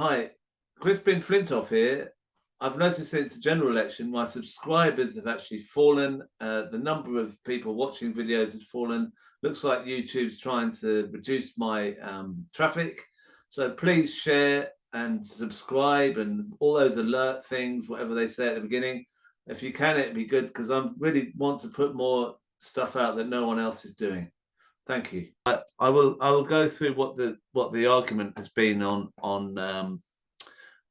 Hi, Crispin Flintoff here. I've noticed since the general election, my subscribers have actually fallen. The number of people watching videos has fallen. Looks like YouTube's trying to reduce my traffic. So please share and subscribe and all those alert things, whatever they say at the beginning. If you can, it'd be good because I really want to put more stuff out that no one else is doing. Thank you. I will go through what the argument has been on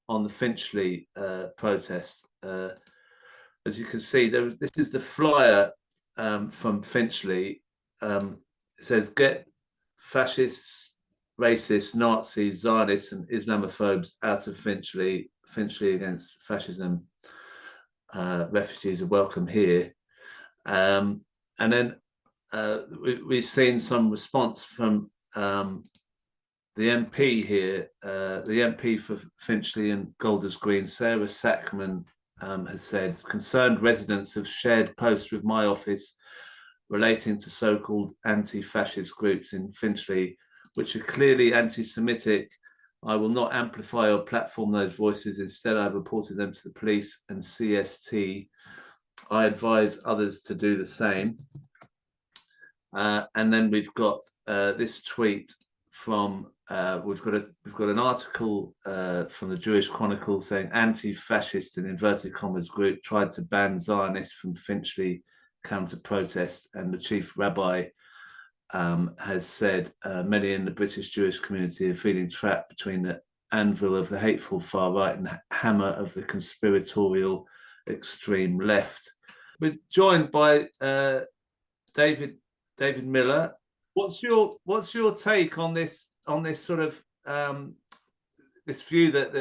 the Finchley protest. As you can see, this is the flyer from Finchley. It says, "Get fascists, racists, Nazis, Zionists, and Islamophobes out of Finchley. Finchley against fascism. Refugees are welcome here." And then we've seen some response from the MP here, the MP for Finchley and Golders Green, Sarah Sackman, has said, "Concerned residents have shared posts with my office relating to so-called anti-fascist groups in Finchley, which are clearly anti-Semitic. I will not amplify or platform those voices. Instead, I've reported them to the police and CST. I advise others to do the same." And then we've got this tweet from we've got an article from the Jewish Chronicle saying, "Anti-fascist in inverted commas group tried to ban Zionists from Finchley counter protest," and the Chief Rabbi has said many in the British Jewish community are feeling trapped between the anvil of the hateful far right and the hammer of the conspiratorial extreme left. We're joined by David Miller. What's your take on this sort of this view that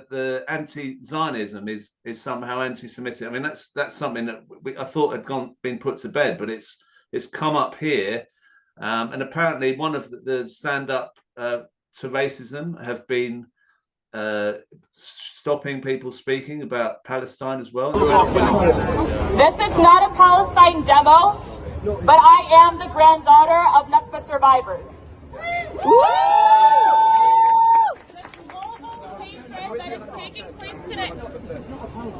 the anti-Zionism is somehow anti-Semitic? I mean, that's something that I thought had been put to bed, but it's come up here, and apparently one of the stand-up to racism have been stopping people speaking about Palestine as well. This is not a Palestine demo, but I am the granddaughter of Nakba survivors. That is taking place today.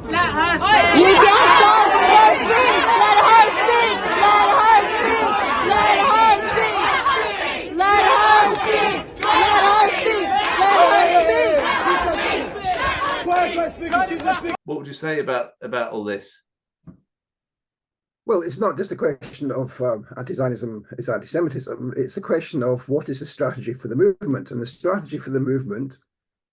Let her speak. You can't stop her speech. Let her speak. Let her speak. Let her speak. Let her speak. Let her speak. What would you say about all this? Well, it's not just a question of anti-Zionism is anti-Semitism. It's a question of what is the strategy for the movement. And the strategy for the movement,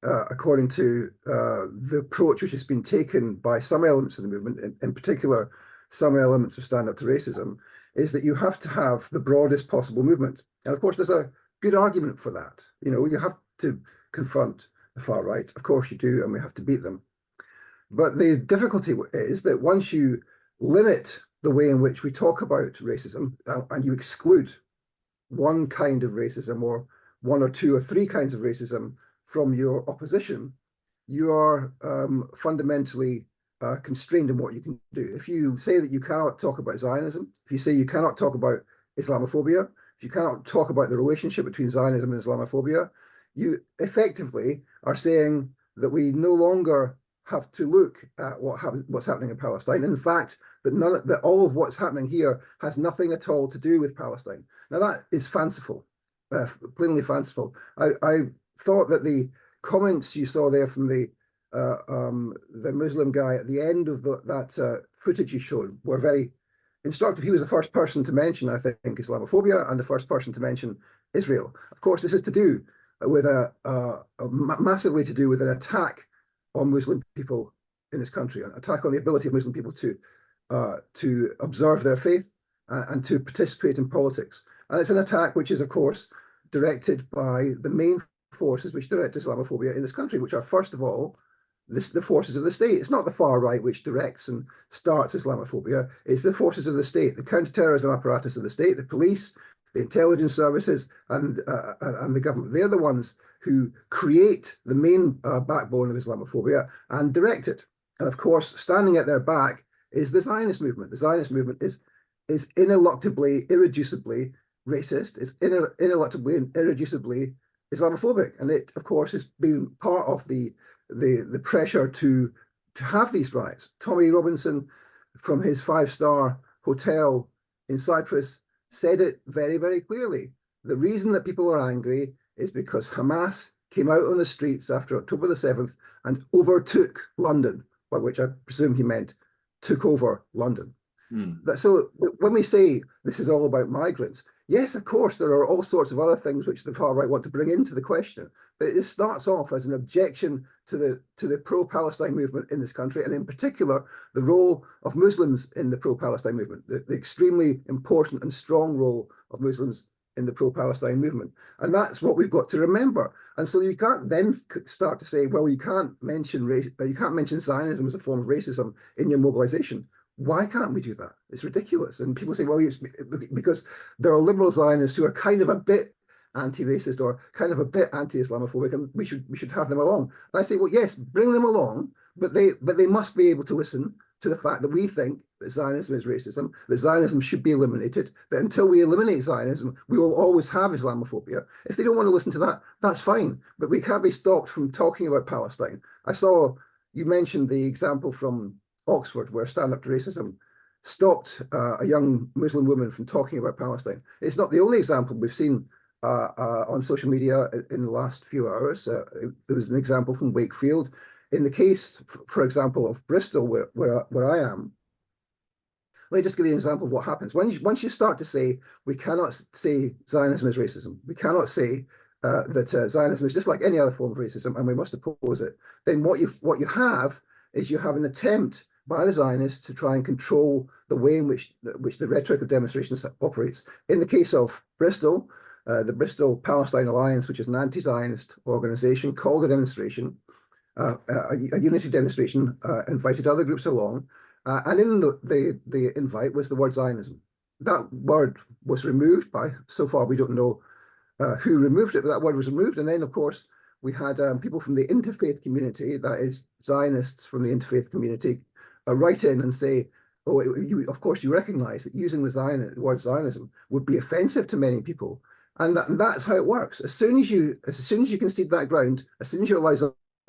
according to the approach which has been taken by some elements of the movement, in particular, some elements of Stand Up to Racism, is that you have to have the broadest possible movement. And of course, there's a good argument for that. You know, you have to confront the far right. Of course you do, and we have to beat them. But the difficulty is that once you limit the way in which we talk about racism and you exclude one kind of racism or one or two or three kinds of racism from your opposition, you are fundamentally constrained in what you can do. If you say that you cannot talk about Zionism, if you say you cannot talk about Islamophobia, if you cannot talk about the relationship between Zionism and Islamophobia, you effectively are saying that we no longer have to look at what's happening in Palestine. In fact, that all of what's happening here has nothing at all to do with Palestine. Now that is fanciful, plainly fanciful. I thought that the comments you saw there from the Muslim guy at the end of that footage you showed were very instructive. He was the first person to mention, I think, Islamophobia and the first person to mention Israel. Of course, this is to do with massively to do with an attack on Muslim people in this country, an attack on the ability of Muslim people to observe their faith and to participate in politics. And it's an attack which is, of course, directed by the main forces which direct Islamophobia in this country, which are, first of all, the forces of the state. It's not the far right which directs and starts Islamophobia. It's the forces of the state, the counterterrorism apparatus of the state, the police, the intelligence services, and the government. They're the ones who create the main backbone of Islamophobia and direct it. And of course, standing at their back is the Zionist movement. The Zionist movement is ineluctably, irreducibly racist. It's ineluctably and irreducibly Islamophobic, and it, of course, has been part of the pressure to have these riots. Tommy Robinson, from his 5-star hotel in Cyprus, said it very, very clearly. The reason that people are angry is because Hamas came out on the streets after October the 7th and overtook London, by which I presume he meant took over London. So when we say this is all about migrants, yes, of course, there are all sorts of other things which the far right want to bring into the question, but it starts off as an objection to the pro-Palestine movement in this country, and in particular, the role of Muslims in the pro-Palestine movement, the extremely important and strong role of Muslims in the pro-Palestine movement. And that's what we've got to remember. And so you can't then start to say, well, you can't mention Zionism as a form of racism in your mobilization. Why can't we do that? It's ridiculous. And people say, well, it's because there are liberal Zionists who are kind of a bit anti-racist or kind of a bit anti-Islamophobic, and we should have them along. And I say, well, yes, bring them along, but they must be able to listen to the fact that we think that Zionism is racism, that Zionism should be eliminated, that until we eliminate Zionism, we will always have Islamophobia. If they don't want to listen to that, that's fine. But we can't be stopped from talking about Palestine. I saw you mentioned the example from Oxford, where Stand Up to Racism stopped a young Muslim woman from talking about Palestine. It's not the only example we've seen on social media in the last few hours. There was an example from Wakefield. In the case, for example, of Bristol, where I am, let me just give you an example of what happens. Once you start to say, we cannot say Zionism is racism, we cannot say that Zionism is just like any other form of racism, and we must oppose it, then what you have is you have an attempt by the Zionists to try and control the way in which the rhetoric of demonstrations operates. In the case of Bristol, the Bristol Palestine Alliance, which is an anti-Zionist organization, called a demonstration, a unity demonstration, invited other groups along, and in the invite was the word Zionism. That word was removed by, so far we don't know who removed it, but that word was removed. And then, of course, we had people from the interfaith community, that is Zionists from the interfaith community, write in and say, oh, of course you recognize that using the word Zionism would be offensive to many people. And that's how it works. As soon as you concede that ground, as soon as you allow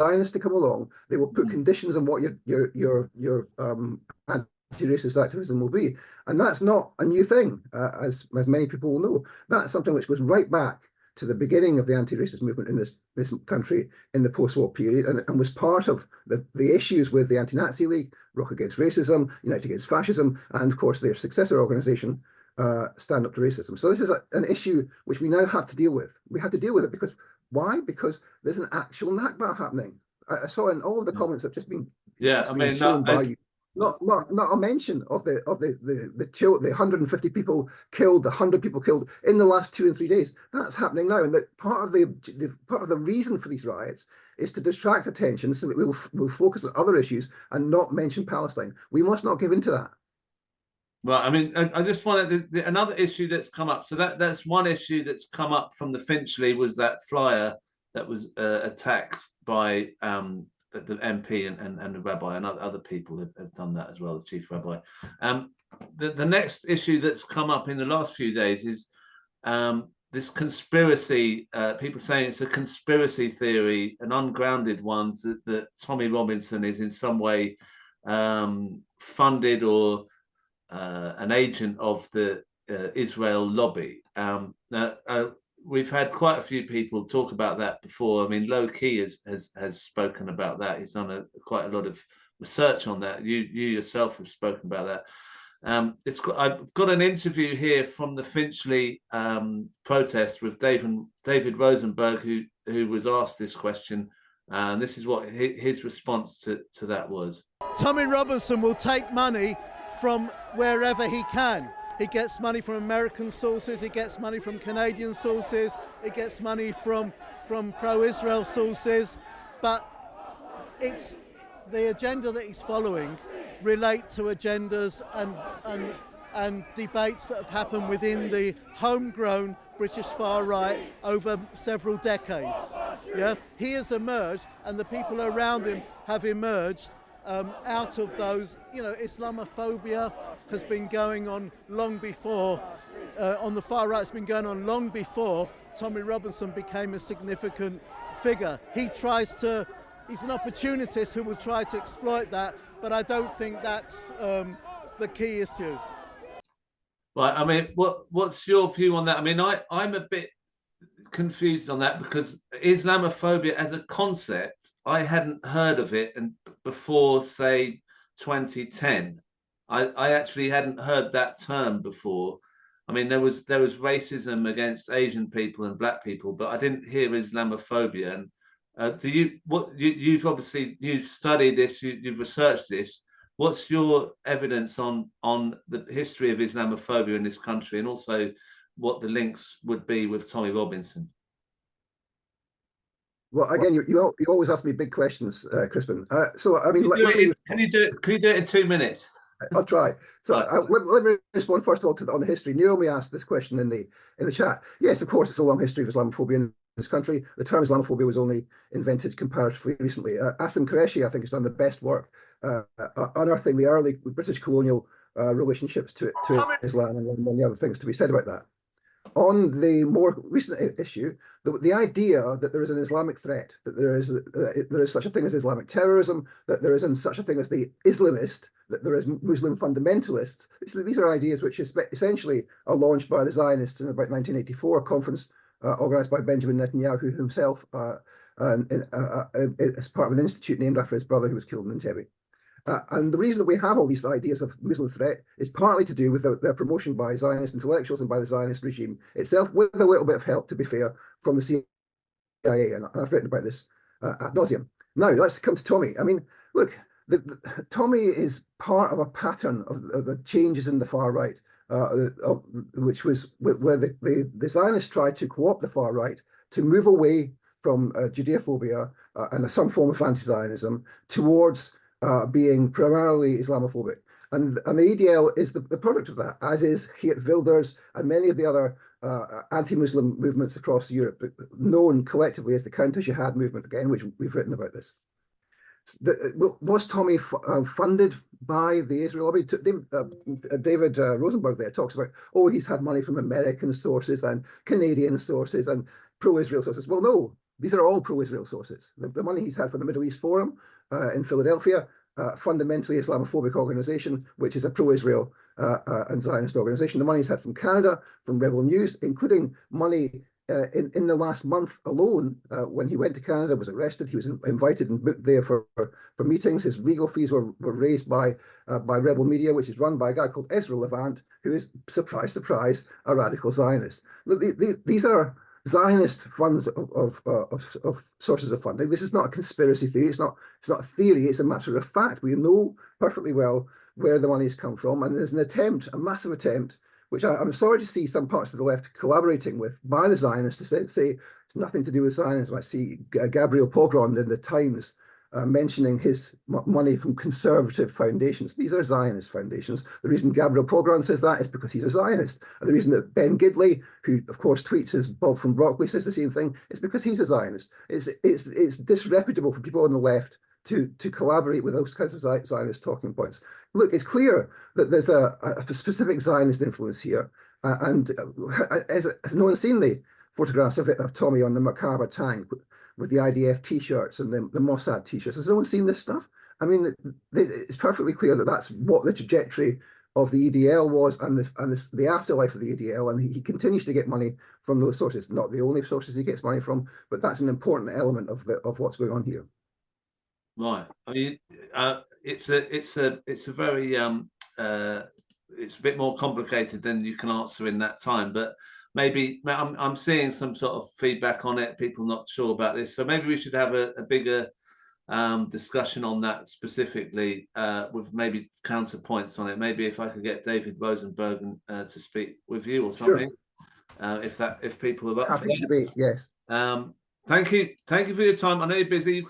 Zionists to come along, they will put conditions on what your anti-racist activism will be. And that's not a new thing, as many people will know. That's something which goes right back to the beginning of the anti-racist movement in this country in the post-war period, and was part of the issues with the Anti-Nazi League, Rock Against Racism, Unite Against Fascism, and of course their successor organization, Stand Up to Racism. So this is an issue which we now have to deal with. We have to deal with it because why? Because there's an actual Nakba happening. I saw in all of the comments that have just been shown by you. Not a mention of the 150 people killed, the 100 people killed in the last 2 and 3 days. That's happening now, and that part of the reason for these riots is to distract attention so that we'll focus on other issues and not mention Palestine. We must not give in to that. Well, I mean, I just wanted another issue that's come up. So that's one issue that's come up from the Finchley, was that flyer that was attacked by the MP and the rabbi, and other people have done that as well, the chief rabbi. The next issue that's come up in the last few days is this conspiracy, people saying it's a conspiracy theory, an ungrounded one, that Tommy Robinson is in some way funded or an agent of the Israel lobby. We've had quite a few people talk about that before. I mean, Low Key has spoken about that. He's done quite a lot of research on that. You yourself have spoken about that. I've got an interview here from the Finchley protest with David Rosenberg, who was asked this question, and this is what his response to that was. Tommy Robinson will take money from wherever he can. He gets money from American sources, he gets money from Canadian sources, he gets money from pro-Israel sources, but it's the agenda that he's following relate to agendas and debates that have happened within the homegrown British far right over several decades. Yeah, he has emerged, and the people around him have emerged out of those. You know, Islamophobia has been going on long before, on the far right, it's been going on long before Tommy Robinson became a significant figure. He's an opportunist who will try to exploit that, but I don't think that's the key issue. Right. I mean, what's your view on that? I mean, I'm a bit confused on that, because Islamophobia as a concept, I hadn't heard of it and before, say, 2010. I actually hadn't heard that term before. I mean, there was racism against Asian people and black people, but I didn't hear Islamophobia. And you've studied this, you've researched this. What's your evidence on the history of Islamophobia in this country, and also what the links would be with Tommy Robinson? Well, again, you always ask me big questions, Crispin. So I mean, can you do it in 2 minutes? I'll try. So Right. let me respond first of all on the history. Naomi asked this question in the chat. Yes, of course, it's a long history of Islamophobia in this country. The term Islamophobia was only invented comparatively recently. Asim Qureshi, I think, has done the best work unearthing the early British colonial relationships to Islam, and many other things to be said about that. On the more recent issue, the idea that there is an Islamic threat, that there is such a thing as Islamic terrorism, that there isn't such a thing as the Islamist, that there is Muslim fundamentalists. These are ideas which essentially are launched by the Zionists in about 1984, a conference organized by Benjamin Netanyahu himself as part of an institute named after his brother who was killed in Entebbe. And the reason that we have all these ideas of Muslim threat is partly to do with their promotion by Zionist intellectuals and by the Zionist regime itself, with a little bit of help, to be fair, from the CIA. And I've written about this ad nauseum. Now, let's come to Tommy. I mean, look, Tommy is part of a pattern of the changes in the far right, which was where the Zionists tried to co-opt the far right to move away from Judeophobia and some form of anti-Zionism towards being primarily Islamophobic. And the EDL is the product of that, as is Geert Wilders and many of the other anti-Muslim movements across Europe, known collectively as the Count as Jihad movement, again, which we've written about this. Was Tommy funded by the Israel lobby? David Rosenberg there talks about, oh, he's had money from American sources and Canadian sources and pro-Israel sources. Well, no, these are all pro-Israel sources. The money he's had from the Middle East Forum in Philadelphia, fundamentally Islamophobic organization, which is a pro-Israel and Zionist organization. The money he's had from Canada, from Rebel News, including money in the last month alone, when he went to Canada, was arrested. He was invited and booked there for meetings. His legal fees were raised by Rebel Media, which is run by a guy called Ezra Levant, who is, surprise, surprise, a radical Zionist. These are Zionist funds of sources of funding. This is not a conspiracy theory. It's not a theory. It's a matter of fact. We know perfectly well where the money's come from, and there's an attempt, a massive attempt, which I'm sorry to see some parts of the left collaborating with, by the Zionists to say it's nothing to do with Zionism. I see Gabriel Pogrond in the Times mentioning his money from conservative foundations. These are Zionist foundations. The reason Gabriel Pogrond says that is because he's a Zionist. And the reason that Ben Gidley, who of course tweets as Bob from Broccoli, says the same thing, is because he's a Zionist. It's disreputable for people on the left to collaborate with those kinds of Zionist talking points. Look, it's clear that there's a specific Zionist influence here. And has no one seen the photographs of Tommy on the Merkava tank with the IDF T-shirts and the Mossad T-shirts? Has no one seen this stuff? I mean, it's perfectly clear that that's what the trajectory of the EDL was, and the afterlife of the EDL, and he continues to get money from those sources. Not the only sources he gets money from, but that's an important element of what's going on here. Right. I mean, it's a very it's a bit more complicated than you can answer in that time, but maybe I'm seeing some sort of feedback on it, people not sure about this. So maybe we should have a bigger discussion on that specifically, with maybe counterpoints on it. Maybe if I could get David Rosenberg to speak with you or something, sure. If people are up for that. Happy to be, yes. Thank you for your time. I know you're busy.